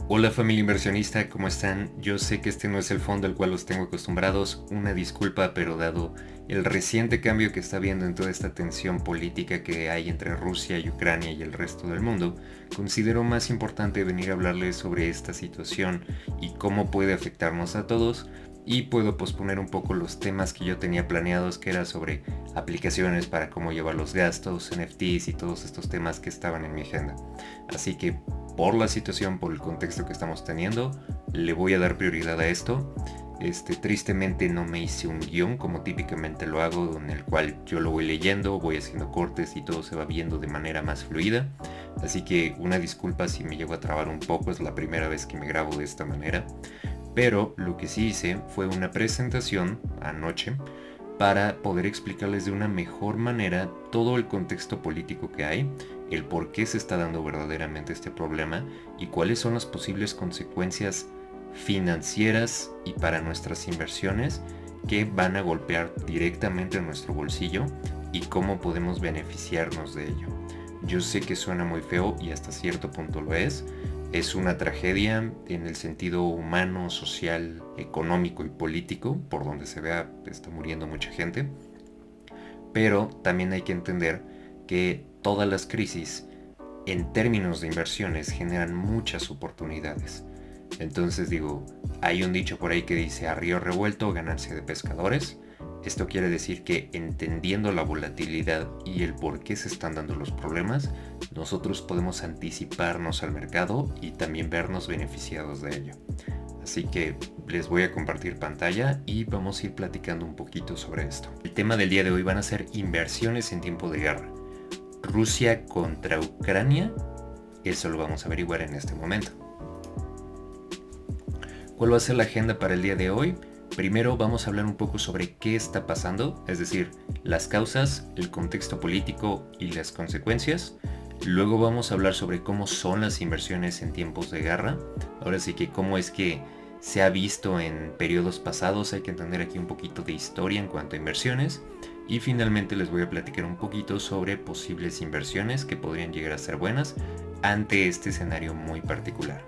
Hola familia inversionista, ¿cómo están? Yo sé que este no es el fondo al cual los tengo acostumbrados, una disculpa, pero dado el reciente cambio que está habiendo en toda esta tensión política que hay entre Rusia y Ucrania y el resto del mundo, considero más importante venir a hablarles sobre esta situación y cómo puede afectarnos a todos, y puedo posponer un poco los temas que yo tenía planeados, que era sobre aplicaciones para cómo llevar los gastos, NFTs y todos estos temas que estaban en mi agenda. Así que por la situación, por el contexto que estamos teniendo, le voy a dar prioridad a esto. Tristemente no me hice un guión como típicamente lo hago, en el cual yo lo voy leyendo, voy haciendo cortes y todo se va viendo de manera más fluida. Así que una disculpa si me llego a trabar un poco, es la primera vez que me grabo de esta manera. Pero lo que sí hice fue una presentación anoche para poder explicarles de una mejor manera todo el contexto político que hay, el por qué se está dando verdaderamente este problema y cuáles son las posibles consecuencias financieras y para nuestras inversiones que van a golpear directamente en nuestro bolsillo y cómo podemos beneficiarnos de ello. Yo sé que suena muy feo y hasta cierto punto lo es. Es una tragedia en el sentido humano, social, económico y político, por donde se vea está muriendo mucha gente. Pero también hay que entender que todas las crisis en términos de inversiones generan muchas oportunidades. Entonces digo, hay un dicho por ahí que dice a río revuelto ganancia de pescadores. Esto quiere decir que entendiendo la volatilidad y el por qué se están dando los problemas, nosotros podemos anticiparnos al mercado y también vernos beneficiados de ello. Así que les voy a compartir pantalla y vamos a ir platicando un poquito sobre esto. El tema del día de hoy van a ser inversiones en tiempo de guerra. Rusia contra Ucrania, eso lo vamos a averiguar en este momento. ¿Cuál va a ser la agenda para el día de hoy? Primero vamos a hablar un poco sobre qué está pasando, es decir, las causas, el contexto político y las consecuencias. Luego vamos a hablar sobre cómo son las inversiones en tiempos de guerra. Ahora sí que cómo es que se ha visto en periodos pasados. Hay que entender aquí un poquito de historia en cuanto a inversiones. Y finalmente les voy a platicar un poquito sobre posibles inversiones que podrían llegar a ser buenas ante este escenario muy particular.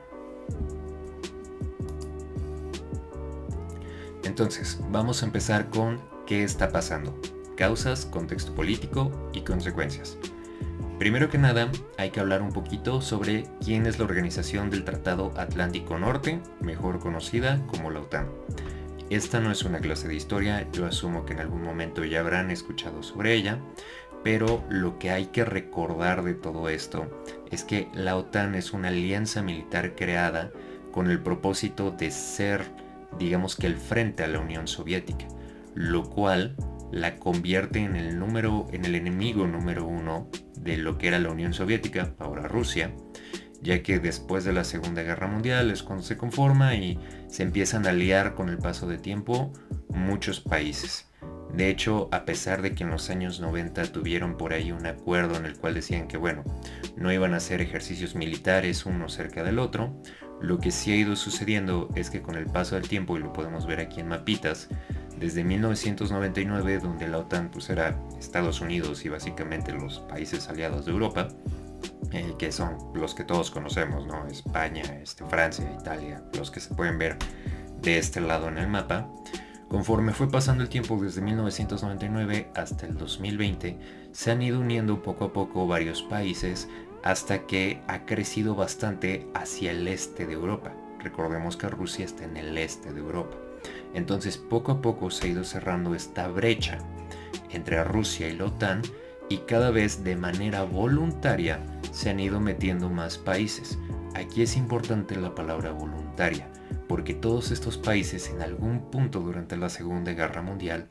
Entonces, vamos a empezar con qué está pasando. Causas, contexto político y consecuencias. Primero que nada, hay que hablar un poquito sobre quién es la organización del Tratado Atlántico Norte, mejor conocida como la OTAN. Esta no es una clase de historia, yo asumo que en algún momento ya habrán escuchado sobre ella, pero lo que hay que recordar de todo esto es que la OTAN es una alianza militar creada con el propósito de ser, digamos que el frente a la Unión Soviética, lo cual la convierte en el enemigo número uno de lo que era la Unión Soviética, ahora Rusia, ya que después de la Segunda Guerra Mundial es cuando se conforma y se empiezan a aliar con el paso de tiempo muchos países. De hecho, a pesar de que en los años 90 tuvieron por ahí un acuerdo en el cual decían que bueno, no iban a hacer ejercicios militares uno cerca del otro, lo que sí ha ido sucediendo es que con el paso del tiempo, y lo podemos ver aquí en mapitas, desde 1999, donde la OTAN pues era Estados Unidos y básicamente los países aliados de Europa, que son los que todos conocemos, ¿no? España, Francia, Italia, los que se pueden ver de este lado en el mapa. Conforme fue pasando el tiempo desde 1999 hasta el 2020, se han ido uniendo poco a poco varios países hasta que ha crecido bastante hacia el este de Europa. Recordemos que Rusia está en el este de Europa. Entonces poco a poco se ha ido cerrando esta brecha entre Rusia y la OTAN y cada vez de manera voluntaria se han ido metiendo más países. Aquí es importante la palabra voluntaria, porque todos estos países en algún punto durante la Segunda Guerra Mundial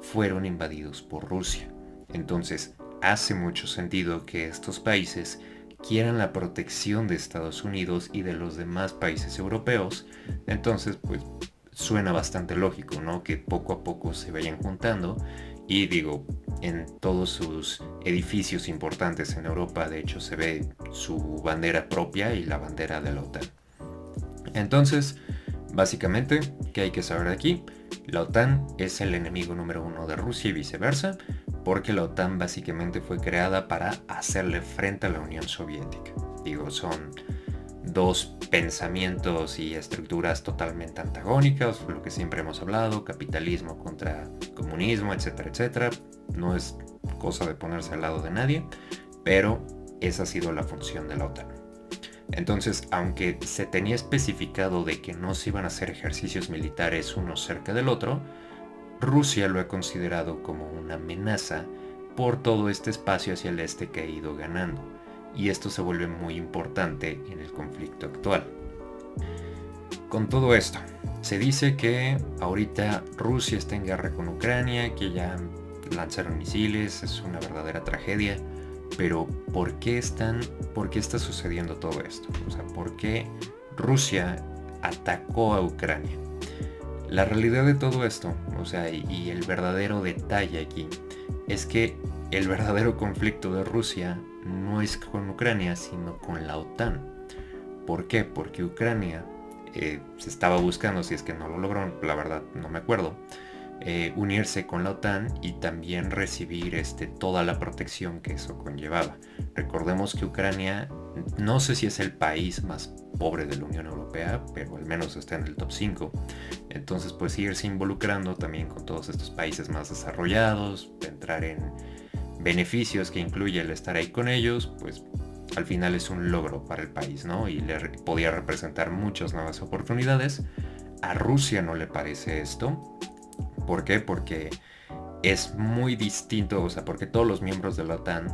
fueron invadidos por Rusia. Entonces hace mucho sentido que estos países quieran la protección de Estados Unidos y de los demás países europeos. Entonces pues suena bastante lógico, ¿no? Que poco a poco se vayan juntando. Y digo, en todos sus edificios importantes en Europa, de hecho, se ve su bandera propia y la bandera de la OTAN. Entonces, básicamente, ¿qué hay que saber de aquí? La OTAN es el enemigo número uno de Rusia y viceversa, porque la OTAN básicamente fue creada para hacerle frente a la Unión Soviética. Digo, son dos pensamientos y estructuras totalmente antagónicas, lo que siempre hemos hablado, capitalismo contra comunismo, etcétera, etcétera. No es cosa de ponerse al lado de nadie, pero esa ha sido la función de la OTAN. Entonces, aunque se tenía especificado de que no se iban a hacer ejercicios militares uno cerca del otro, Rusia lo ha considerado como una amenaza por todo este espacio hacia el este que ha ido ganando, y esto se vuelve muy importante en el conflicto actual. Con todo esto, se dice que ahorita Rusia está en guerra con Ucrania, que ya lanzaron misiles, es una verdadera tragedia, pero ¿por qué está sucediendo todo esto? O sea, ¿por qué Rusia atacó a Ucrania? La realidad de todo esto, o sea, y el verdadero detalle aquí, es que el verdadero conflicto de Rusia no es con Ucrania, sino con la OTAN. ¿Por qué? Porque Ucrania se estaba buscando, si es que no lo logró, la verdad no me acuerdo, unirse con la OTAN y también recibir toda la protección que eso conllevaba. Recordemos que Ucrania, no sé si es el país más pobre de la Unión Europea, pero al menos está en el top 5. Entonces, pues irse involucrando también con todos estos países más desarrollados, entrar en beneficios que incluye el estar ahí con ellos, pues al final es un logro para el país, ¿no? Y le podía representar muchas nuevas oportunidades. A Rusia no le parece esto. ¿Por qué? Porque es muy distinto, o sea, porque todos los miembros de la OTAN,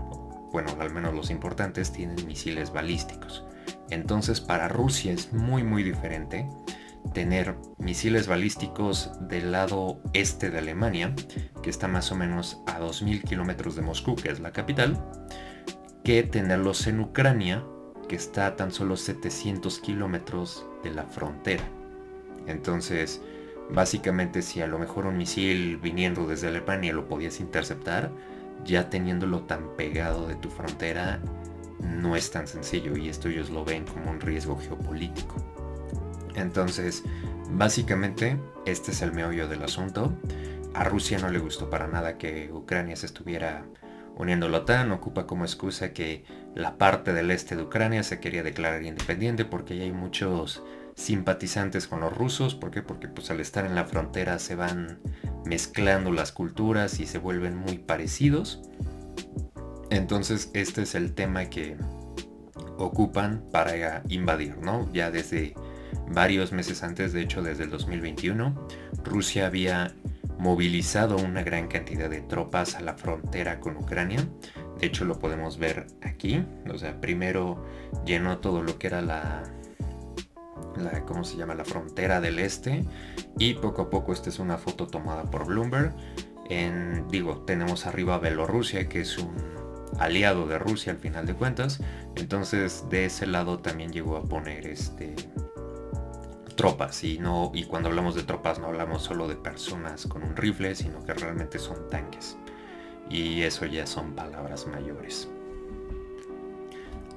bueno, al menos los importantes, tienen misiles balísticos. Entonces, para Rusia es muy, muy diferente tener misiles balísticos del lado este de Alemania, que está más o menos a 2000 kilómetros de Moscú, que es la capital, que tenerlos en Ucrania, que está a tan solo 700 kilómetros de la frontera. Entonces, básicamente, si a lo mejor un misil viniendo desde Alemania lo podías interceptar, ya teniéndolo tan pegado de tu frontera, no es tan sencillo, y esto ellos lo ven como un riesgo geopolítico. Entonces, básicamente, este es el meollo del asunto. A Rusia no le gustó para nada que Ucrania se estuviera uniendo a la OTAN. Ocupa como excusa que la parte del este de Ucrania se quería declarar independiente porque ya hay muchos simpatizantes con los rusos. ¿Por qué? Porque pues al estar en la frontera se van mezclando las culturas y se vuelven muy parecidos. Entonces este es el tema que ocupan para invadir, ¿no? Ya desde varios meses antes, de hecho desde el 2021, Rusia había movilizado una gran cantidad de tropas a la frontera con Ucrania. De hecho lo podemos ver aquí. O sea, primero llenó todo lo que era la ¿cómo se llama? La frontera del este, y poco a poco, esta es una foto tomada por Bloomberg. Tenemos arriba a Bielorrusia, que es un aliado de Rusia al final de cuentas. Entonces de ese lado también llegó a poner tropas, y cuando hablamos de tropas no hablamos solo de personas con un rifle, sino que realmente son tanques, y eso ya son palabras mayores.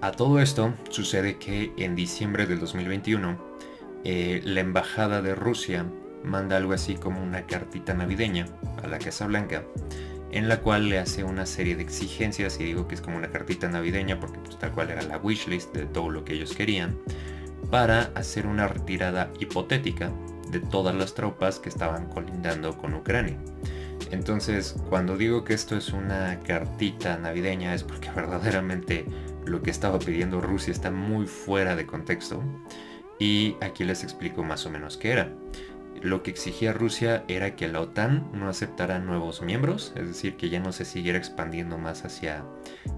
A todo esto sucede que en diciembre del 2021 la embajada de Rusia manda algo así como una cartita navideña a la Casa Blanca, en la cual le hace una serie de exigencias, y digo que es como una cartita navideña porque pues tal cual era la wishlist de todo lo que ellos querían, para hacer una retirada hipotética de todas las tropas que estaban colindando con Ucrania. Entonces, cuando digo que esto es una cartita navideña, es porque verdaderamente lo que estaba pidiendo Rusia está muy fuera de contexto, y aquí les explico más o menos qué era. Lo que exigía Rusia era que la OTAN no aceptara nuevos miembros, es decir, que ya no se siguiera expandiendo más hacia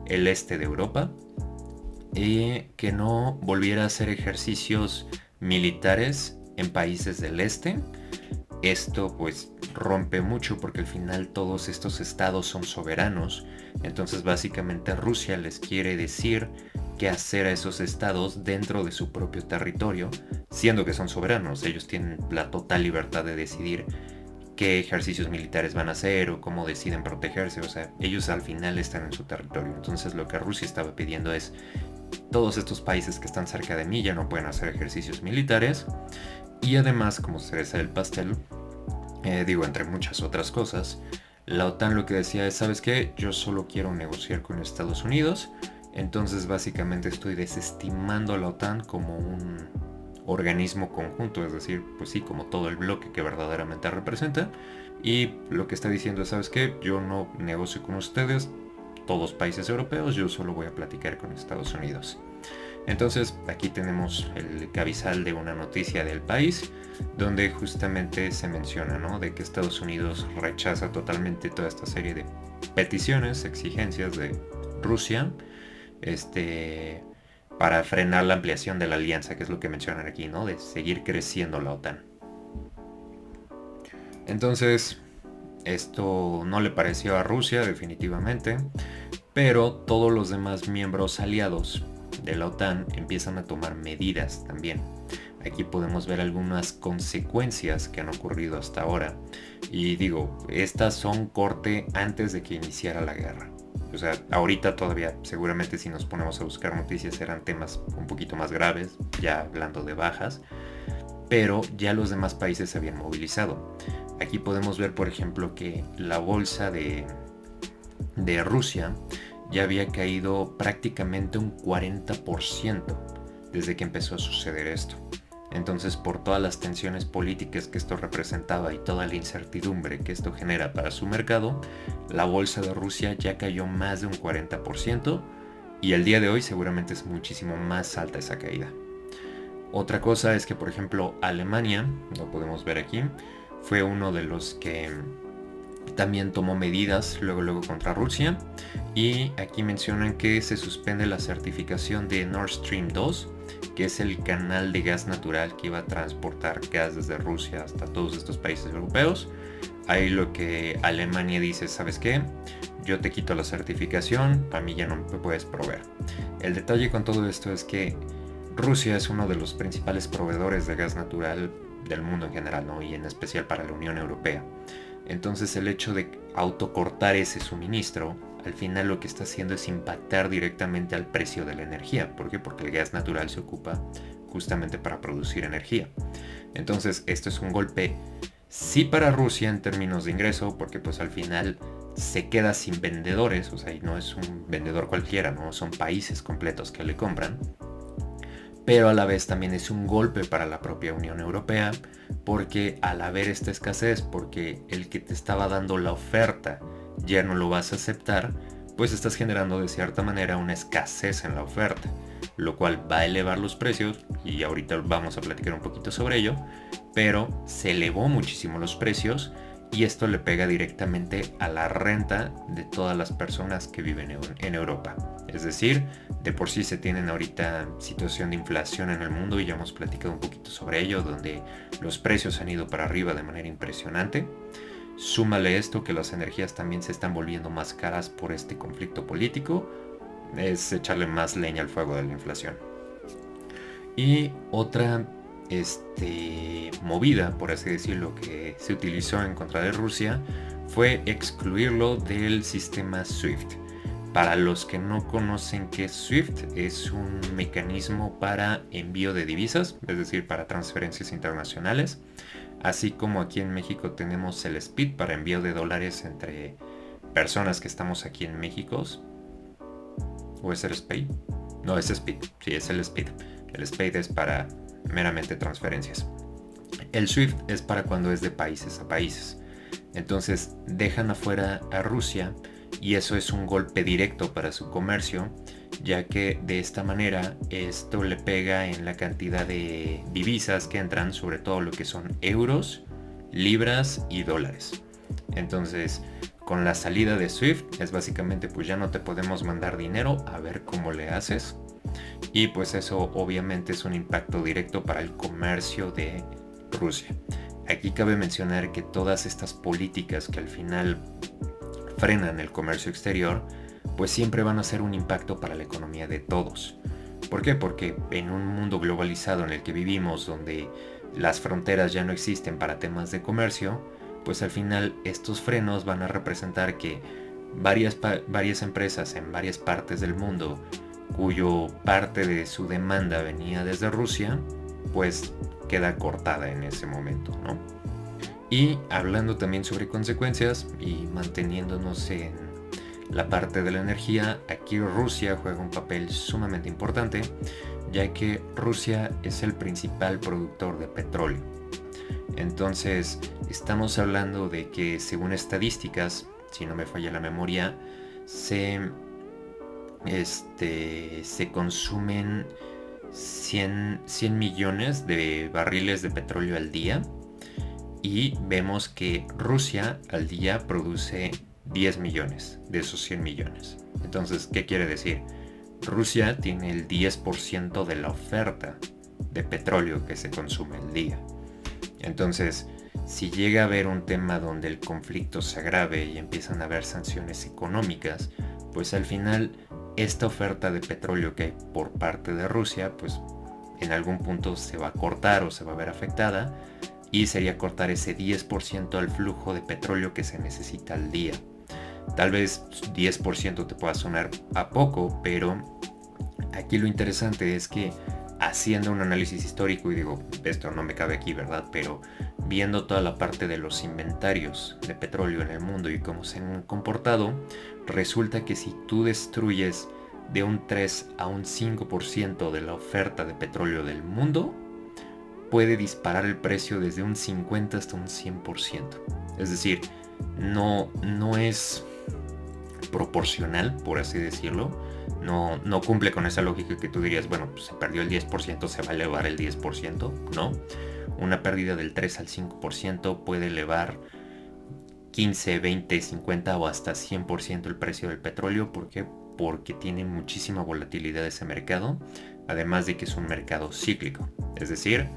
el este de Europa, y que no volviera a hacer ejercicios militares en países del este. Esto pues rompe mucho porque al final todos estos estados son soberanos. Entonces básicamente Rusia les quiere decir qué hacer a esos estados dentro de su propio territorio, siendo que son soberanos. Ellos tienen la total libertad de decidir qué ejercicios militares van a hacer o cómo deciden protegerse. O sea, ellos al final están en su territorio. Entonces lo que Rusia estaba pidiendo es: todos estos países que están cerca de mí ya no pueden hacer ejercicios militares. Y además, como cereza del pastel, entre muchas otras cosas, la OTAN lo que decía es: ¿sabes qué? Yo solo quiero negociar con Estados Unidos, Entonces básicamente estoy desestimando a la OTAN como un organismo conjunto, es decir, pues sí, como todo el bloque que verdaderamente representa. Y lo que está diciendo es, ¿sabes qué? Yo no negocio con ustedes, todos países europeos, yo solo voy a platicar con Estados Unidos. Entonces aquí tenemos el cabezal de una noticia del país donde justamente se menciona, ¿no?, de que Estados Unidos rechaza totalmente toda esta serie de peticiones, exigencias de Rusia, para frenar la ampliación de la alianza, que es lo que mencionan aquí, ¿no?, de seguir creciendo la OTAN. Entonces, esto no le pareció a Rusia definitivamente, pero todos los demás miembros aliados de la OTAN empiezan a tomar medidas también. Aquí podemos ver algunas consecuencias que han ocurrido hasta ahora. Y digo, estas son corte antes de que iniciara la guerra. O sea, ahorita todavía seguramente si nos ponemos a buscar noticias eran temas un poquito más graves, ya hablando de bajas, pero ya los demás países se habían movilizado. Aquí podemos ver, por ejemplo, que la bolsa de Rusia ya había caído prácticamente un 40% desde que empezó a suceder esto. Entonces, por todas las tensiones políticas que esto representaba y toda la incertidumbre que esto genera para su mercado, la bolsa de Rusia ya cayó más de un 40% y el día de hoy seguramente es muchísimo más alta esa caída. Otra cosa es que, por ejemplo, Alemania, lo podemos ver aquí, fue uno de los que también tomó medidas luego contra Rusia, y aquí mencionan que se suspende la certificación de Nord Stream 2, que es el canal de gas natural que iba a transportar gas desde Rusia hasta todos estos países europeos. Ahí lo que Alemania dice, ¿sabes qué? Yo te quito la certificación, a mí ya no me puedes proveer. El detalle con todo esto es que Rusia es uno de los principales proveedores de gas natural del mundo en general, ¿no?, y en especial para la Unión Europea. Entonces el hecho de autocortar ese suministro, al final lo que está haciendo es impactar directamente al precio de la energía. ¿Por qué? Porque el gas natural se ocupa justamente para producir energía. Entonces esto es un golpe sí para Rusia en términos de ingreso, porque pues al final se queda sin vendedores, o sea, y no es un vendedor cualquiera, ¿no? Son países completos que le compran. Pero a la vez también es un golpe para la propia Unión Europea, porque al haber esta escasez, porque el que te estaba dando la oferta ya no lo vas a aceptar, pues estás generando de cierta manera una escasez en la oferta, lo cual va a elevar los precios, y ahorita vamos a platicar un poquito sobre ello, pero se elevó muchísimo los precios y esto le pega directamente a la renta de todas las personas que viven en Europa. Es decir, de por sí se tienen ahorita situación de inflación en el mundo y ya hemos platicado un poquito sobre ello, donde los precios han ido para arriba de manera impresionante. Súmale esto que las energías también se están volviendo más caras por este conflicto político, es echarle más leña al fuego de la inflación. Y otra movida, por así decirlo, que se utilizó en contra de Rusia fue excluirlo del sistema SWIFT. Para los que no conocen qué es SWIFT, es un mecanismo para envío de divisas, es decir, para transferencias internacionales, así como aquí en México tenemos el SPID para envío de dólares entre personas que estamos aquí en México. ¿O es el SPID? No, es SPID, sí, es el SPID. El SPID es para meramente transferencias. El SWIFT es para cuando es de países a países. Entonces dejan afuera a Rusia y eso es un golpe directo para su comercio, ya que de esta manera esto le pega en la cantidad de divisas que entran, sobre todo lo que son euros, libras y dólares. Entonces, con la salida de SWIFT es básicamente pues ya no te podemos mandar dinero, a ver cómo le haces. Y pues eso obviamente es un impacto directo para el comercio de Rusia. Aquí cabe mencionar que todas estas políticas que al final frenan el comercio exterior, pues siempre van a ser un impacto para la economía de todos. ¿Por qué? Porque en un mundo globalizado en el que vivimos, donde las fronteras ya no existen para temas de comercio, pues al final estos frenos van a representar que varias empresas en varias partes del mundo, cuyo parte de su demanda venía desde Rusia, pues queda cortada en ese momento, ¿no? Y hablando también sobre consecuencias y manteniéndonos en la parte de la energía, aquí Rusia juega un papel sumamente importante, ya que Rusia es el principal productor de petróleo. Entonces, estamos hablando de que según estadísticas, si no me falla la memoria, se consumen 100 millones de barriles de petróleo al día, y vemos que Rusia al día produce 10 millones de esos 100 millones. Entonces, ¿qué quiere decir? Rusia tiene el 10% de la oferta de petróleo que se consume al día. Entonces, si llega a haber un tema donde el conflicto se agrave y empiezan a haber sanciones económicas, pues al final esta oferta de petróleo que hay por parte de Rusia, pues en algún punto se va a cortar o se va a ver afectada, y sería cortar ese 10% al flujo de petróleo que se necesita al día. Tal vez 10% te pueda sonar a poco, pero aquí lo interesante es que haciendo un análisis histórico, y digo, esto no me cabe aquí, ¿verdad? Pero viendo toda la parte de los inventarios de petróleo en el mundo y cómo se han comportado, resulta que si tú destruyes de un 3 a un 5% de la oferta de petróleo del mundo, puede disparar el precio desde un 50 hasta un 100%. Es decir, no es proporcional, por así decirlo. No cumple con esa lógica que tú dirías, bueno, pues se perdió el 10%, se va a elevar el 10%. No. Una pérdida del 3 al 5% puede elevar 15, 20, 50 o hasta 100% el precio del petróleo. ¿Por qué? Porque tiene muchísima volatilidad ese mercado, además de que es un mercado cíclico. Es decir,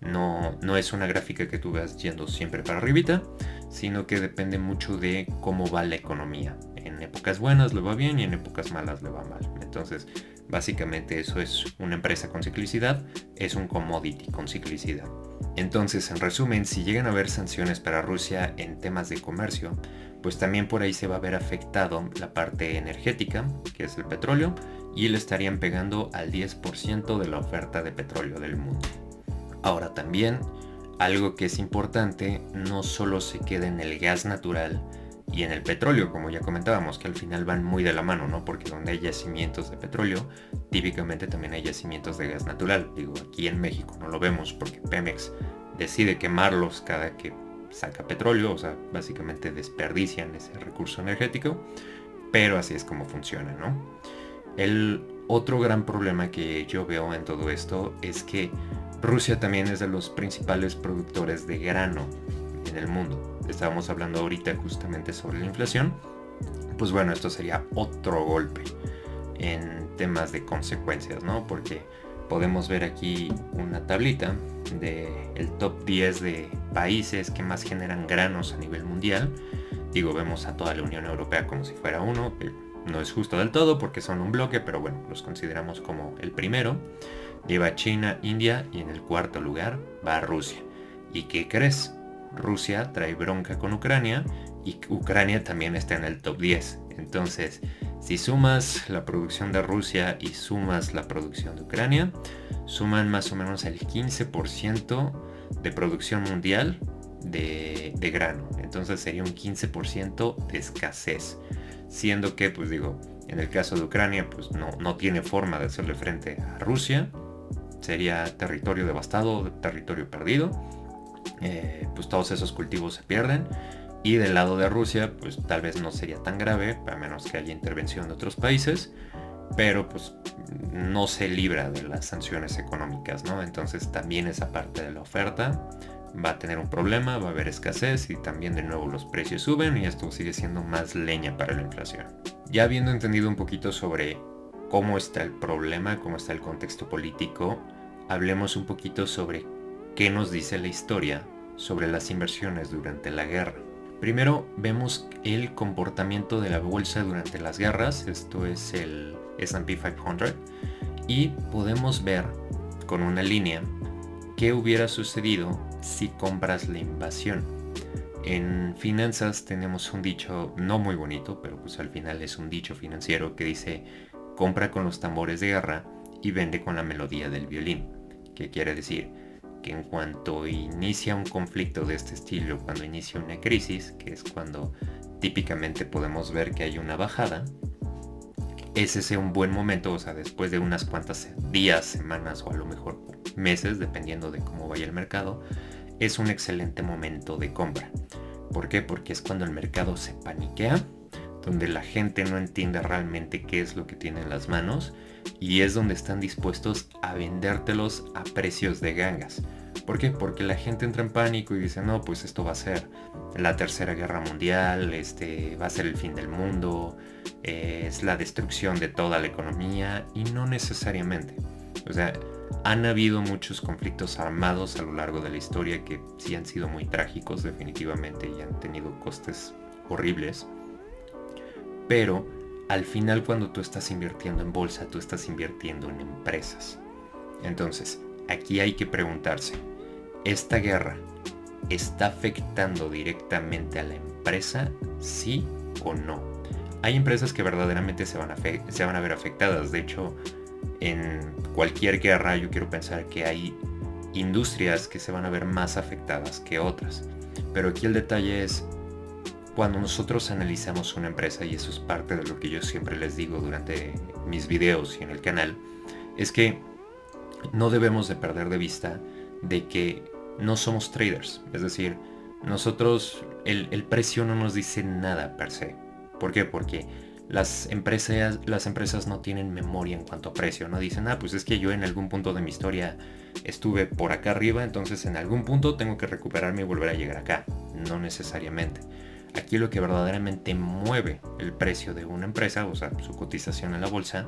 no es una gráfica que tú veas yendo siempre para arribita, sino que depende mucho de cómo va la economía. En épocas buenas le va bien y en épocas malas le va mal. Entonces, básicamente eso es una empresa con ciclicidad, es un commodity con ciclicidad. Entonces, en resumen, si llegan a haber sanciones para Rusia en temas de comercio, pues también por ahí se va a ver afectado la parte energética, que es el petróleo, y le estarían pegando al 10% de la oferta de petróleo del mundo. Ahora también, algo que es importante, no solo se queda en el gas natural y en el petróleo, como ya comentábamos, que al final van muy de la mano, ¿no? Porque donde hay yacimientos de petróleo, típicamente también hay yacimientos de gas natural. Digo, aquí en México no lo vemos porque Pemex decide quemarlos cada que saca petróleo, o sea, básicamente desperdician ese recurso energético, pero así es como funciona, ¿no? El otro gran problema que yo veo en todo esto es que Rusia también es de los principales productores de grano en el mundo. Estábamos hablando ahorita justamente sobre la inflación. Pues bueno, esto sería otro golpe en temas de consecuencias, ¿no? Porque podemos ver aquí una tablita del top 10 de países que más generan granos a nivel mundial. Digo, vemos a toda la Unión Europea como si fuera uno, que no es justo del todo porque son un bloque, pero bueno, los consideramos como el primero. Lleva China, India, y en el cuarto lugar va Rusia. ¿Y qué crees? Rusia trae bronca con Ucrania y Ucrania también está en el top 10. Entonces, si sumas la producción de Rusia y sumas la producción de Ucrania, suman más o menos el 15% de producción mundial de grano. Entonces sería un 15% de escasez. Siendo que, pues digo, en el caso de Ucrania, pues no tiene forma de hacerle frente a Rusia. Sería territorio devastado, territorio perdido. Pues todos esos cultivos se pierden. Y del lado de Rusia, pues tal vez no sería tan grave, a menos que haya intervención de otros países. Pero pues no se libra de las sanciones económicas, ¿no? Entonces también esa parte de la oferta va a tener un problema, va a haber escasez y también de nuevo los precios suben y esto sigue siendo más leña para la inflación. Ya habiendo entendido un poquito sobre cómo está el problema, cómo está el contexto político, hablemos un poquito sobre qué nos dice la historia sobre las inversiones durante la guerra. Primero vemos el comportamiento de la bolsa durante las guerras, esto es el S&P 500, y podemos ver con una línea qué hubiera sucedido si compras la invasión. En finanzas tenemos un dicho no muy bonito, pero pues al final es un dicho financiero que dice: compra con los tambores de guerra y vende con la melodía del violín. ¿Qué quiere decir? Que en cuanto inicia un conflicto de este estilo, cuando inicia una crisis, que es cuando típicamente podemos ver que hay una bajada, es ese un buen momento, o sea, después de unas cuantas días, semanas o a lo mejor meses, dependiendo de cómo vaya el mercado, es un excelente momento de compra. ¿Por qué? Porque es cuando el mercado se paniquea, donde la gente no entiende realmente qué es lo que tiene en las manos y es donde están dispuestos a vendértelos a precios de gangas. ¿Por qué? Porque la gente entra en pánico y dice, no, pues esto va a ser la tercera guerra mundial, va a ser el fin del mundo, es la destrucción de toda la economía, y no necesariamente. O sea, han habido muchos conflictos armados a lo largo de la historia que sí han sido muy trágicos definitivamente y han tenido costes horribles. Pero al final, cuando tú estás invirtiendo en bolsa, tú estás invirtiendo en empresas. Entonces, aquí hay que preguntarse, ¿esta guerra está afectando directamente a la empresa, sí o no? Hay empresas que verdaderamente se van a ver afectadas. De hecho, en cualquier guerra yo quiero pensar que hay industrias que se van a ver más afectadas que otras. Pero aquí el detalle es, cuando nosotros analizamos una empresa, y eso es parte de lo que yo siempre les digo durante mis videos y en el canal, es que no debemos de perder de vista de que no somos traders. Es decir, nosotros, el precio no nos dice nada per se. ¿Por qué? Porque las empresas no tienen memoria en cuanto a precio. No dicen, pues es que yo en algún punto de mi historia estuve por acá arriba, entonces en algún punto tengo que recuperarme y volver a llegar acá. No necesariamente. Aquí lo que verdaderamente mueve el precio de una empresa, o sea, su cotización en la bolsa,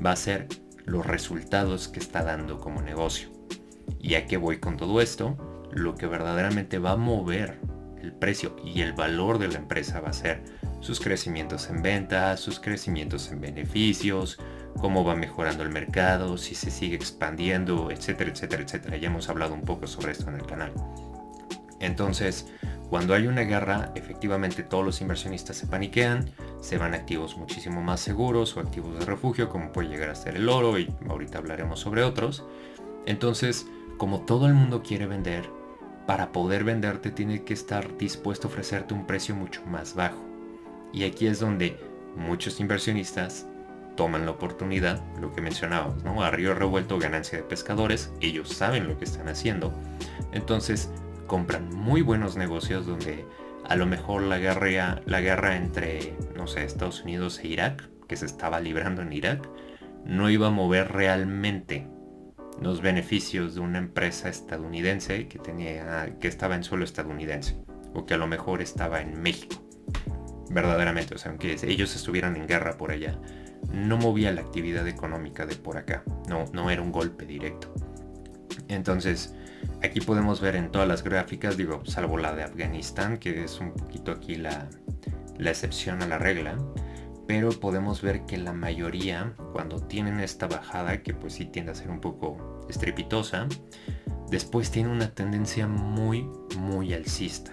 va a ser los resultados que está dando como negocio. ¿Y a qué voy con todo esto? Lo que verdaderamente va a mover el precio y el valor de la empresa va a ser sus crecimientos en ventas, sus crecimientos en beneficios, cómo va mejorando el mercado, si se sigue expandiendo, etcétera, etcétera, etcétera. Ya hemos hablado un poco sobre esto en el canal. Entonces, cuando hay una guerra, efectivamente todos los inversionistas se paniquean, se van a activos muchísimo más seguros o activos de refugio, como puede llegar a ser el oro, y ahorita hablaremos sobre otros. Entonces, como todo el mundo quiere vender, para poder venderte tiene que estar dispuesto a ofrecerte un precio mucho más bajo. Y aquí es donde muchos inversionistas toman la oportunidad, lo que mencionábamos, ¿no? A río revuelto, ganancia de pescadores. Ellos saben lo que están haciendo. Entonces compran muy buenos negocios donde a lo mejor la guerra entre, no sé, Estados Unidos e Irak, que se estaba librando en Irak, no iba a mover realmente los beneficios de una empresa estadounidense que estaba en suelo estadounidense, o que a lo mejor estaba en México. Verdaderamente, o sea, aunque ellos estuvieran en guerra por allá, no movía la actividad económica de por acá, no era un golpe directo. Entonces, aquí podemos ver en todas las gráficas, digo, salvo la de Afganistán, que es un poquito aquí la excepción a la regla, pero podemos ver que la mayoría, cuando tienen esta bajada, que pues sí tiende a ser un poco estrepitosa, después tiene una tendencia muy, muy alcista.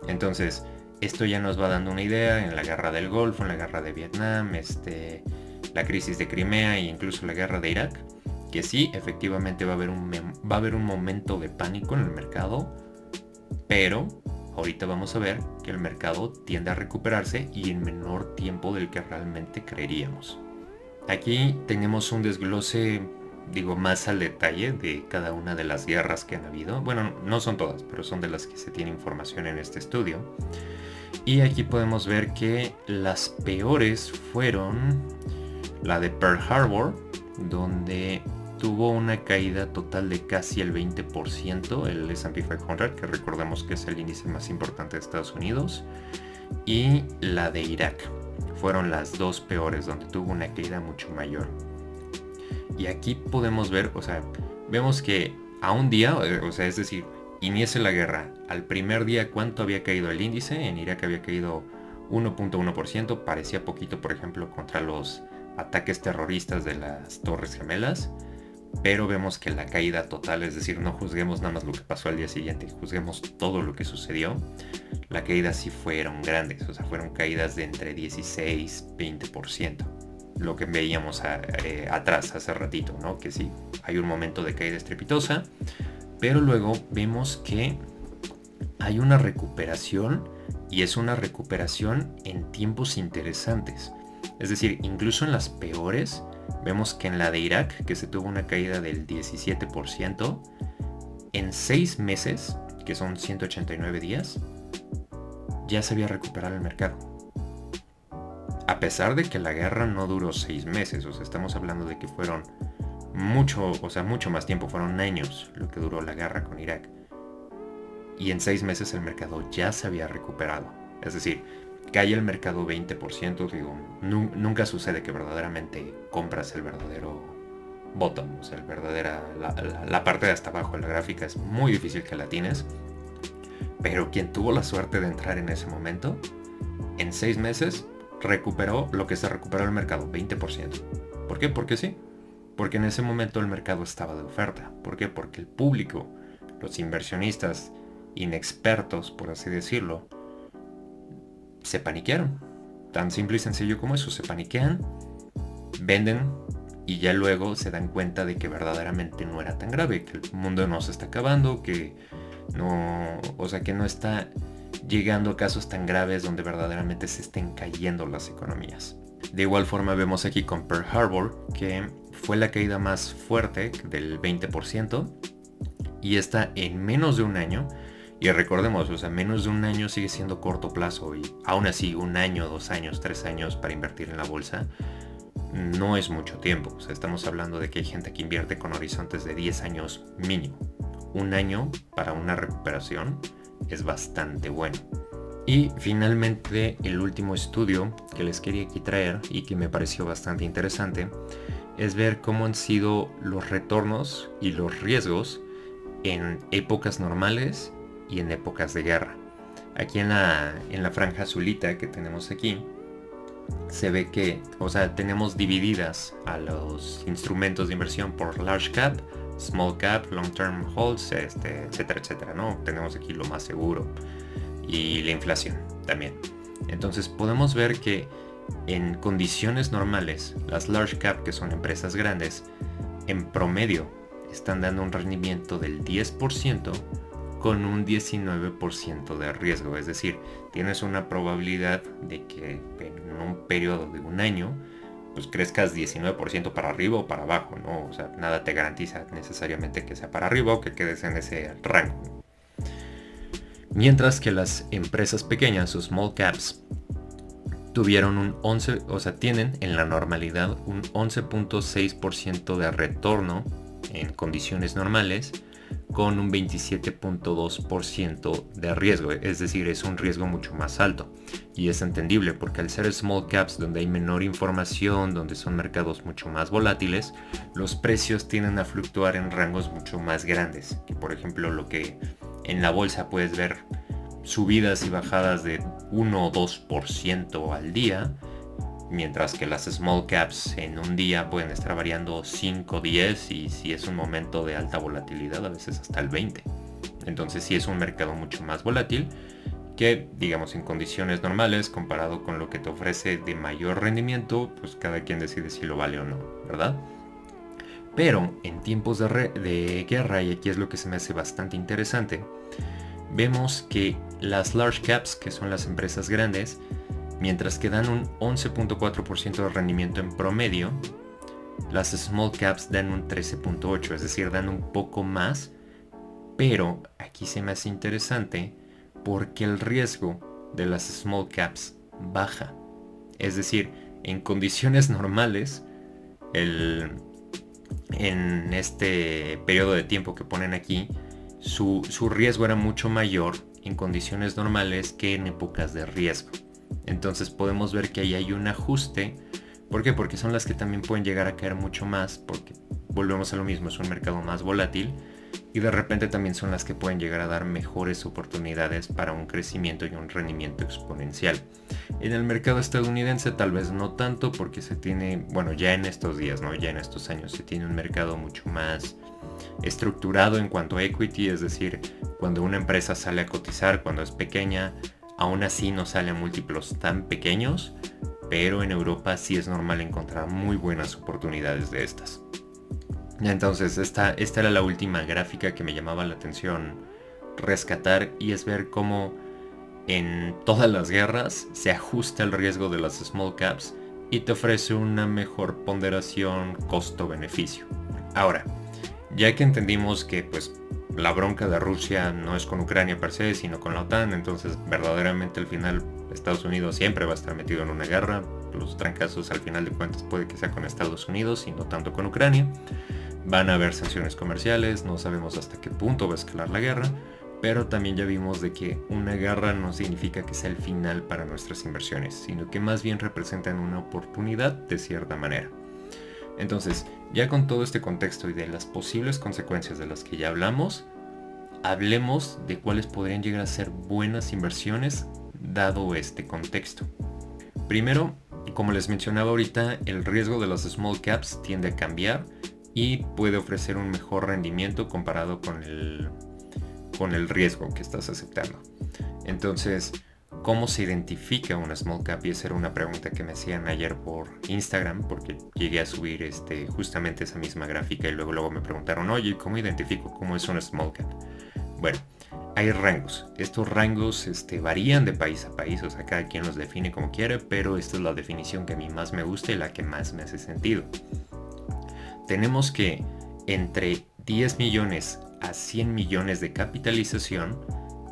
Entonces, esto ya nos va dando una idea en la guerra del Golfo, en la guerra de Vietnam, la crisis de Crimea e incluso la guerra de Irak, que sí, efectivamente va a haber un momento de pánico en el mercado, pero ahorita vamos a ver que el mercado tiende a recuperarse y en menor tiempo del que realmente creeríamos. Aquí tenemos un desglose, digo, más al detalle de cada una de las guerras que han habido. Bueno, no son todas, pero son de las que se tiene información en este estudio. Y aquí podemos ver que las peores fueron la de Pearl Harbor, donde tuvo una caída total de casi el 20%, el S&P 500, que recordemos que es el índice más importante de Estados Unidos, y la de Irak. Fueron las dos peores, donde tuvo una caída mucho mayor. Y aquí podemos ver, o sea, vemos que a un día, o sea, es decir, inicia la guerra, al primer día cuánto había caído el índice. En Irak había caído 1.1%, parecía poquito, por ejemplo, contra los ataques terroristas de las Torres Gemelas, pero vemos que la caída total, es decir, no juzguemos nada más lo que pasó al día siguiente, juzguemos todo lo que sucedió. La caída sí fueron grandes, o sea, fueron caídas de entre 16-20%, lo que veíamos atrás hace ratito, ¿no? Que sí, hay un momento de caída estrepitosa, pero luego vemos que hay una recuperación y es una recuperación en tiempos interesantes. Es decir, incluso en las peores, vemos que en la de Irak, que se tuvo una caída del 17%, en 6 meses, que son 189 días, ya se había recuperado el mercado. A pesar de que la guerra no duró 6 meses, o sea, estamos hablando de que fueron mucho más tiempo, fueron años lo que duró la guerra con Irak. Y en 6 meses el mercado ya se había recuperado. Es decir, cae el mercado 20%, digo, nunca sucede que verdaderamente compras el verdadero bottom, o sea, la parte de hasta abajo de la gráfica es muy difícil que la tienes. Pero quien tuvo la suerte de entrar en ese momento, en 6 meses recuperó lo que se recuperó el mercado, 20%. ¿Por qué? Porque sí. Porque en ese momento el mercado estaba de oferta. ¿Por qué? Porque el público, los inversionistas inexpertos, por así decirlo, se paniquearon. Tan simple y sencillo como eso. Se paniquean, venden y ya luego se dan cuenta de que verdaderamente no era tan grave, que el mundo no se está acabando, que no está llegando a casos tan graves donde verdaderamente se estén cayendo las economías. De igual forma vemos aquí con Pearl Harbor que fue la caída más fuerte del 20% y está en menos de un año. Y recordemos, o sea, menos de un año sigue siendo corto plazo y aún así 1 año, 2 años, 3 años para invertir en la bolsa no es mucho tiempo. O sea, estamos hablando de que hay gente que invierte con horizontes de 10 años mínimo. 1 año para una recuperación es bastante bueno. Y finalmente el último estudio que les quería aquí traer y que me pareció bastante interesante es ver cómo han sido los retornos y los riesgos en épocas normales y en épocas de guerra. Aquí en la franja azulita que tenemos aquí se ve que, o sea, tenemos divididas a los instrumentos de inversión por large cap, small cap, long term holds, etcétera, etcétera, ¿no? Tenemos aquí lo más seguro y la inflación también. Entonces podemos ver que en condiciones normales, las large cap, que son empresas grandes, en promedio están dando un rendimiento del 10% con un 19% de riesgo. Es decir, tienes una probabilidad de que en un periodo de 1 año pues crezcas 19% para arriba o para abajo, ¿no? O sea, nada te garantiza necesariamente que sea para arriba o que quedes en ese rango. Mientras que las empresas pequeñas o small caps tienen en la normalidad un 11.6% de retorno en condiciones normales con un 27.2% de riesgo, es decir, es un riesgo mucho más alto. Y es entendible porque al ser small caps, donde hay menor información, donde son mercados mucho más volátiles, los precios tienden a fluctuar en rangos mucho más grandes, que por ejemplo lo que en la bolsa puedes ver subidas y bajadas de 1 o 2% al día, mientras que las small caps en un día pueden estar variando 5, 10 y si es un momento de alta volatilidad a veces hasta el 20. Entonces sí es un mercado mucho más volátil que, digamos, en condiciones normales comparado con lo que te ofrece de mayor rendimiento, pues cada quien decide si lo vale o no, ¿verdad? Pero en tiempos de guerra, y aquí es lo que se me hace bastante interesante, vemos que las large caps, que son las empresas grandes, mientras que dan un 11.4% de rendimiento en promedio, las small caps dan un 13.8%, es decir, dan un poco más, pero aquí se me hace interesante porque el riesgo de las small caps baja. Es decir, en condiciones normales, en este periodo de tiempo que ponen aquí, su riesgo era mucho mayor en condiciones normales que en épocas de riesgo. Entonces podemos ver que ahí hay un ajuste. ¿Por qué? Porque son las que también pueden llegar a caer mucho más, porque volvemos a lo mismo, es un mercado más volátil y de repente también son las que pueden llegar a dar mejores oportunidades para un crecimiento y un rendimiento exponencial. En el mercado estadounidense tal vez no tanto, porque se tiene, bueno, ya en estos días, ¿no? Ya en estos años se tiene un mercado mucho más estructurado en cuanto a equity, es decir, cuando una empresa sale a cotizar, cuando es pequeña, aún así no sale a múltiplos tan pequeños, pero en Europa sí es normal encontrar muy buenas oportunidades de estas. Entonces esta era la última gráfica que me llamaba la atención rescatar, y es ver cómo en todas las guerras se ajusta el riesgo de las small caps y te ofrece una mejor ponderación costo-beneficio. Ahora, ya que entendimos que pues la bronca de Rusia no es con Ucrania per se, sino con la OTAN, entonces verdaderamente al final Estados Unidos siempre va a estar metido en una guerra. Los trancazos al final de cuentas puede que sea con Estados Unidos y no tanto con Ucrania. Van a haber sanciones comerciales, no sabemos hasta qué punto va a escalar la guerra, pero también ya vimos de que una guerra no significa que sea el final para nuestras inversiones, sino que más bien representan una oportunidad de cierta manera. Entonces, ya con todo este contexto y de las posibles consecuencias de las que ya hablamos, hablemos de cuáles podrían llegar a ser buenas inversiones dado este contexto. Primero, como les mencionaba ahorita, el riesgo de las small caps tiende a cambiar y puede ofrecer un mejor rendimiento comparado con el riesgo que estás aceptando. Entonces, ¿cómo se identifica una small cap? Y esa era una pregunta que me hacían ayer por Instagram, porque llegué a subir justamente esa misma gráfica y luego me preguntaron, oye, ¿cómo identifico cómo es una small cap? Bueno, hay rangos. Estos rangos varían de país a país, o sea, cada quien los define como quiere, pero esta es la definición que a mí más me gusta y la que más me hace sentido. Tenemos que entre 10 millones a 100 millones de capitalización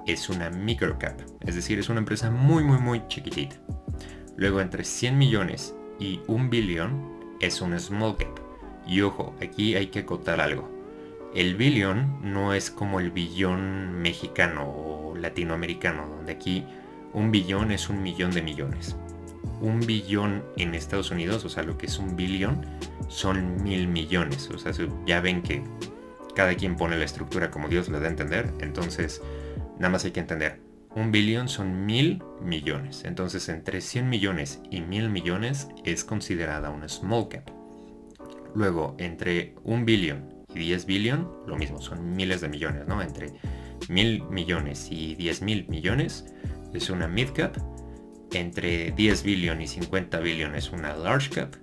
es una microcap, es decir, es una empresa muy chiquitita. Luego entre 100 millones y 1 billón es una small cap. Y ojo, aquí hay que acotar algo. El billón no es como el billón mexicano o latinoamericano, donde aquí 1 billón es 1 millón de millones. 1 billón en Estados Unidos, o sea, lo que es 1 billón, son 1000 millones. O sea, ya ven que cada quien pone la estructura como Dios le da a entender. Entonces, nada más hay que entender. 1 billón son 1000 millones. Entonces, entre 100 millones y 1000 millones es considerada una small cap. Luego, entre 1 billón y 10 billón, lo mismo, son miles de millones, ¿no? Entre 1000 millones y 10.000 millones es una mid cap. Entre 10 billón y 50 billón es una large cap.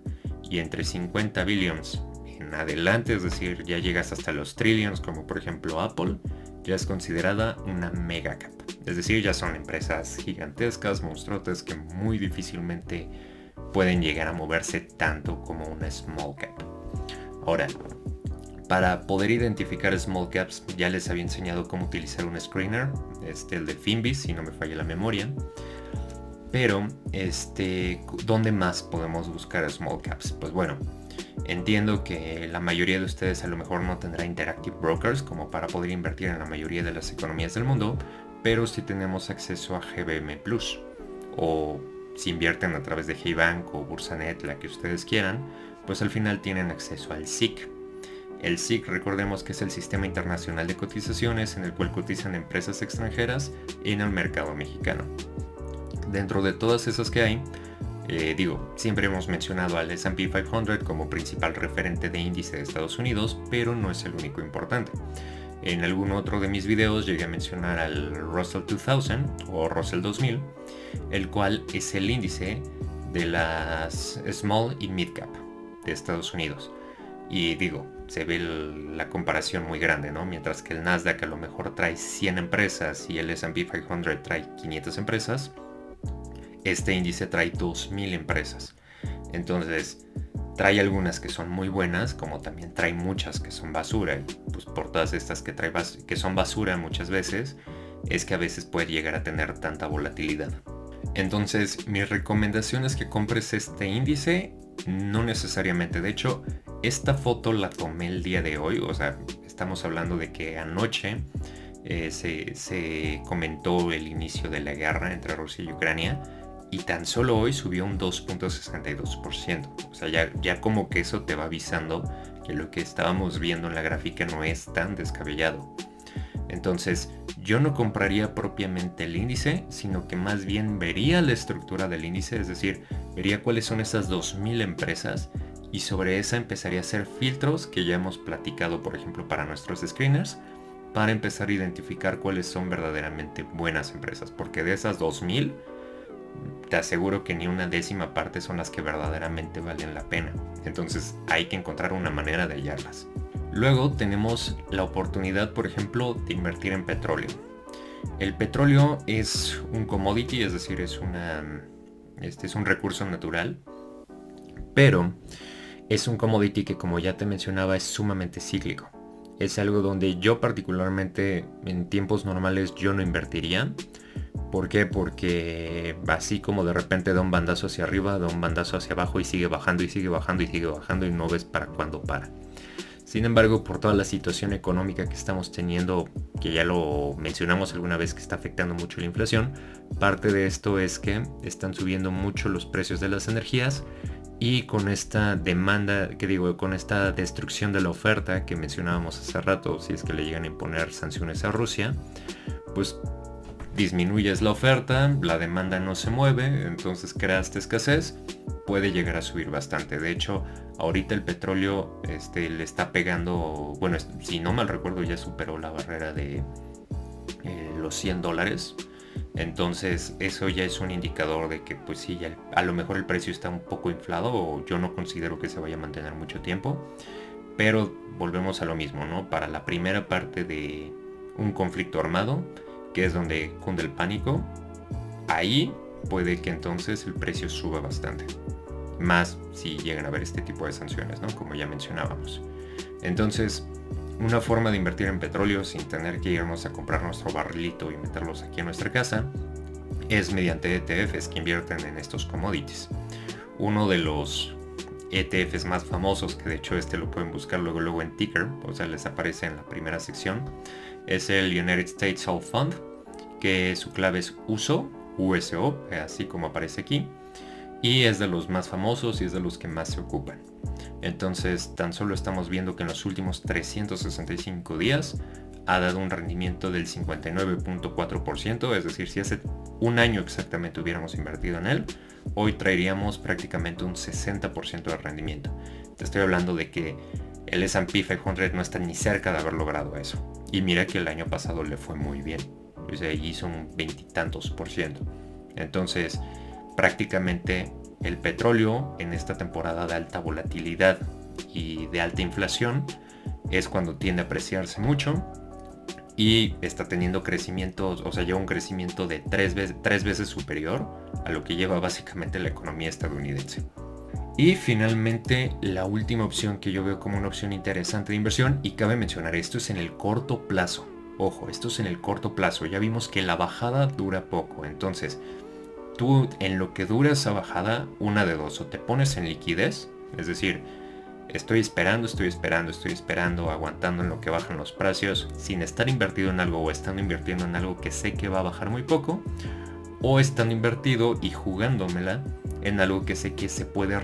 Y entre 50 billions en adelante, es decir, ya llegas hasta los trillions, como por ejemplo Apple, ya es considerada una mega cap. Es decir, ya son empresas gigantescas, monstruosas, que muy difícilmente pueden llegar a moverse tanto como una small cap. Ahora, para poder identificar small caps, ya les había enseñado cómo utilizar un screener, el de Finviz, si no me falla la memoria. Pero, ¿dónde más podemos buscar small caps? Pues bueno, entiendo que la mayoría de ustedes a lo mejor no tendrá Interactive Brokers como para poder invertir en la mayoría de las economías del mundo, pero sí tenemos acceso a GBM Plus. O si invierten a través de GBank o Bursanet, la que ustedes quieran, pues al final tienen acceso al SIC. El SIC, recordemos que es el Sistema Internacional de Cotizaciones, en el cual cotizan empresas extranjeras en el mercado mexicano. Dentro de todas esas que hay, siempre hemos mencionado al S&P 500 como principal referente de índice de Estados Unidos, pero no es el único importante. En algún otro de mis videos llegué a mencionar al Russell 2000 o Russell 2000, el cual es el índice de las Small y Mid Cap de Estados Unidos. Y se ve la comparación muy grande, ¿no? Mientras que el Nasdaq a lo mejor trae 100 empresas y el S&P 500 trae 500 empresas, este índice trae 2000 empresas. Entonces, trae algunas que son muy buenas, como también trae muchas que son basura. Y pues por todas estas que son basura muchas veces, es que a veces puede llegar a tener tanta volatilidad. Entonces, mi recomendación es que compres este índice, no necesariamente. De hecho, esta foto la tomé el día de hoy, o sea, estamos hablando de que anoche se comentó el inicio de la guerra entre Rusia y Ucrania. Y tan solo hoy subió un 2.62%. O sea, ya como que eso te va avisando que lo que estábamos viendo en la gráfica no es tan descabellado. Entonces, yo no compraría propiamente el índice, sino que más bien vería la estructura del índice, es decir, vería cuáles son esas 2000 empresas y sobre esa empezaría a hacer filtros que ya hemos platicado, por ejemplo, para nuestros screeners, para empezar a identificar cuáles son verdaderamente buenas empresas, porque de esas 2000, te aseguro que ni una décima parte son las que verdaderamente valen la pena. Entonces hay que encontrar una manera de hallarlas. Luego tenemos la oportunidad, por ejemplo, de invertir en petróleo. El petróleo es un commodity, es decir, es un recurso natural, pero es un commodity que, como ya te mencionaba, es sumamente cíclico. Es algo donde yo particularmente en tiempos normales yo no invertiría. ¿Por qué? Porque así como de repente da un bandazo hacia arriba, da un bandazo hacia abajo y sigue bajando y sigue bajando y sigue bajando y no ves para cuándo para. Sin embargo, por toda la situación económica que estamos teniendo, que ya lo mencionamos alguna vez que está afectando mucho la inflación, parte de esto es que están subiendo mucho los precios de las energías y con esta demanda, con esta destrucción de la oferta que mencionábamos hace rato, si es que le llegan a imponer sanciones a Rusia, pues disminuyes la oferta, la demanda no se mueve, entonces creas esta escasez, puede llegar a subir bastante. De hecho, ahorita el petróleo le está pegando, bueno, si no mal recuerdo ya superó la barrera de los $100. Entonces eso ya es un indicador de que pues sí, ya a lo mejor el precio está un poco inflado, o yo no considero que se vaya a mantener mucho tiempo. Pero volvemos a lo mismo, ¿no? Para la primera parte de un conflicto armado, que es donde cunde el pánico, ahí puede que entonces el precio suba bastante. Más si llegan a haber este tipo de sanciones, ¿no? Como ya mencionábamos. Entonces, una forma de invertir en petróleo sin tener que irnos a comprar nuestro barrilito y meterlos aquí en nuestra casa es mediante ETFs que invierten en estos commodities. Uno de los ETFs más famosos, que de hecho lo pueden buscar luego en Ticker, o sea, les aparece en la primera sección, es el United States All Fund, que su clave es USO, así como aparece aquí, y es de los más famosos y es de los que más se ocupan. Entonces, tan solo estamos viendo que en los últimos 365 días ha dado un rendimiento del 59.4%, es decir, si hace un año exactamente hubiéramos invertido en él, hoy traeríamos prácticamente un 60% de rendimiento. Te estoy hablando de que el S&P 500 no está ni cerca de haber logrado eso. Y mira que el año pasado le fue muy bien. O sea, hizo un 20 y tantos %. Entonces, prácticamente el petróleo en esta temporada de alta volatilidad y de alta inflación es cuando tiende a apreciarse mucho y está teniendo crecimientos, o sea, lleva un crecimiento de tres veces superior a lo que lleva básicamente la economía estadounidense. Y finalmente, la última opción que yo veo como una opción interesante de inversión, y cabe mencionar, esto es en el corto plazo. Ojo, esto es en el corto plazo. Ya vimos que la bajada dura poco, entonces tú en lo que dura esa bajada, una de dos, o te pones en liquidez, es decir, estoy esperando, aguantando en lo que bajan los precios, sin estar invertido en algo o estando invirtiendo en algo que sé que va a bajar muy poco, o estando invertido y jugándomela en algo que sé que se puede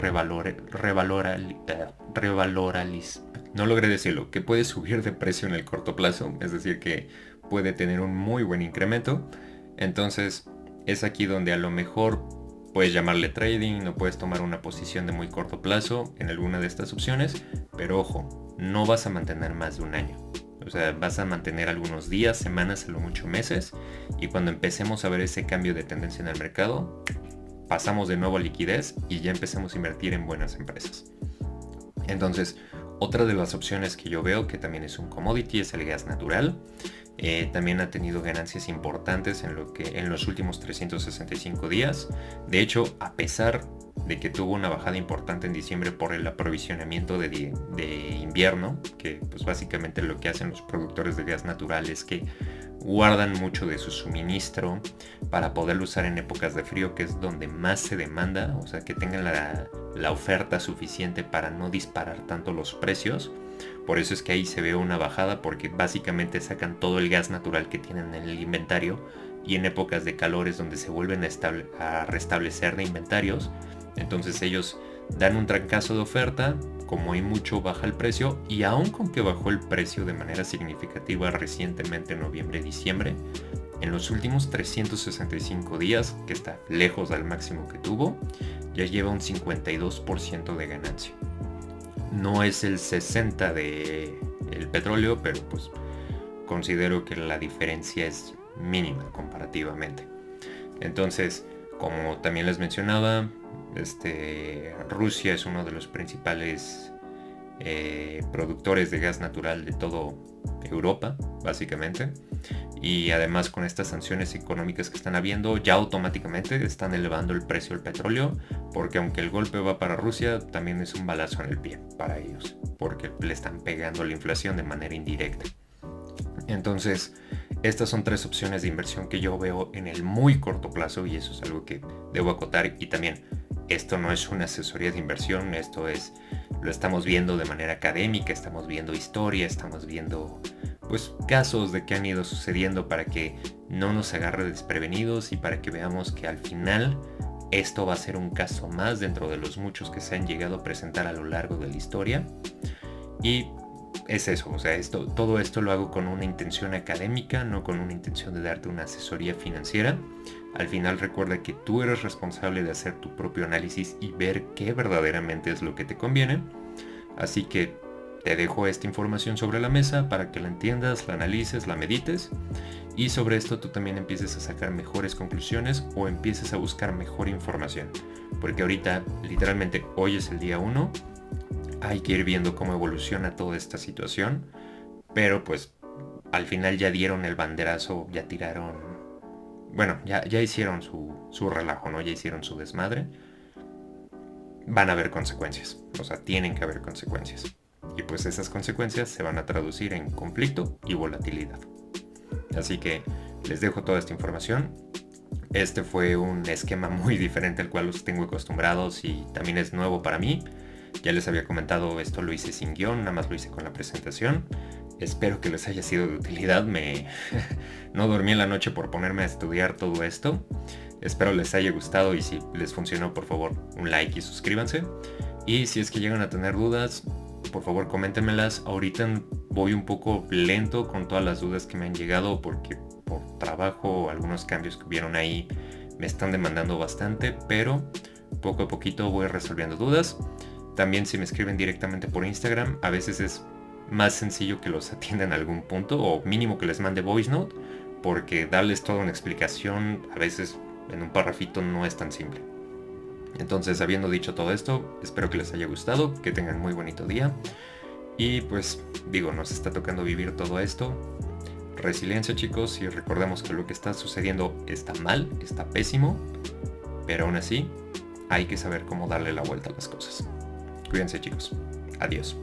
no logré decirlo, que puede subir de precio en el corto plazo, es decir, que puede tener un muy buen incremento. Entonces es aquí donde a lo mejor puedes llamarle trading, no puedes tomar una posición de muy corto plazo en alguna de estas opciones, pero ojo, no vas a mantener más de un año. O sea, vas a mantener algunos días, semanas, a lo mucho meses, y cuando empecemos a ver ese cambio de tendencia en el mercado, pasamos de nuevo a liquidez y ya empezamos a invertir en buenas empresas. Entonces, otra de las opciones que yo veo, que también es un commodity, es el gas natural. También ha tenido ganancias importantes en los últimos 365 días. De hecho, a pesar de que tuvo una bajada importante en diciembre por el aprovisionamiento de invierno, que pues básicamente lo que hacen los productores de gas natural es que guardan mucho de su suministro para poderlo usar en épocas de frío, que es donde más se demanda, o sea, que tengan la oferta suficiente para no disparar tanto los precios. Por eso es que ahí se ve una bajada, porque básicamente sacan todo el gas natural que tienen en el inventario, y en épocas de calor es donde se vuelven a restablecer de inventarios. Entonces ellos dan un trancazo de oferta, como hay mucho baja el precio, y aun con que bajó el precio de manera significativa recientemente en noviembre-diciembre, en los últimos 365 días, que está lejos del máximo que tuvo, ya lleva un 52% de ganancia. No es el 60% del petróleo, pero pues considero que la diferencia es mínima comparativamente. Entonces, como también les mencionaba, Rusia es uno de los principales productores de gas natural de toda Europa, básicamente, y además con estas sanciones económicas que están habiendo, ya automáticamente están elevando el precio del petróleo, porque aunque el golpe va para Rusia, también es un balazo en el pie para ellos, porque le están pegando la inflación de manera indirecta. Entonces, estas son 3 opciones de inversión que yo veo en el muy corto plazo, y eso es algo que debo acotar. Y también, esto no es una asesoría de inversión, lo estamos viendo de manera académica, estamos viendo historia, estamos viendo pues casos de que han ido sucediendo para que no nos agarre desprevenidos y para que veamos que al final esto va a ser un caso más dentro de los muchos que se han llegado a presentar a lo largo de la historia. Y es eso, o sea, todo esto lo hago con una intención académica, no con una intención de darte una asesoría financiera. Al final recuerda que tú eres responsable de hacer tu propio análisis y ver qué verdaderamente es lo que te conviene. Así que te dejo esta información sobre la mesa para que la entiendas, la analices, la medites, y sobre esto tú también empieces a sacar mejores conclusiones o empieces a buscar mejor información. Porque ahorita, literalmente, hoy es el día 1. Hay que ir viendo cómo evoluciona toda esta situación, pero pues al final ya dieron el banderazo, ya tiraron, bueno, ya hicieron su relajo, ¿no? Ya hicieron su desmadre. Van a haber consecuencias, o sea, tienen que haber consecuencias. Y pues esas consecuencias se van a traducir en conflicto y volatilidad. Así que les dejo toda esta información. Este fue un esquema muy diferente al cual los tengo acostumbrados y también es nuevo para mí. Ya les había comentado, esto lo hice sin guión, nada más lo hice con la presentación. Espero que les haya sido de utilidad. No dormí en la noche por ponerme a estudiar todo esto. Espero les haya gustado y si les funcionó, por favor, un like y suscríbanse. Y si es que llegan a tener dudas, por favor coméntenmelas. Ahorita voy un poco lento con todas las dudas que me han llegado porque por trabajo, algunos cambios que hubieron ahí me están demandando bastante, pero poco a poquito voy resolviendo dudas. También si me escriben directamente por Instagram, a veces es más sencillo que los atienda en algún punto, o mínimo que les mande voice note, porque darles toda una explicación a veces en un parrafito no es tan simple. Entonces, habiendo dicho todo esto, espero que les haya gustado, que tengan muy bonito día. Y pues digo, nos está tocando vivir todo esto. Resiliencia, chicos, y recordemos que lo que está sucediendo está mal, está pésimo, pero aún así hay que saber cómo darle la vuelta a las cosas. Cuídense, chicos. Adiós.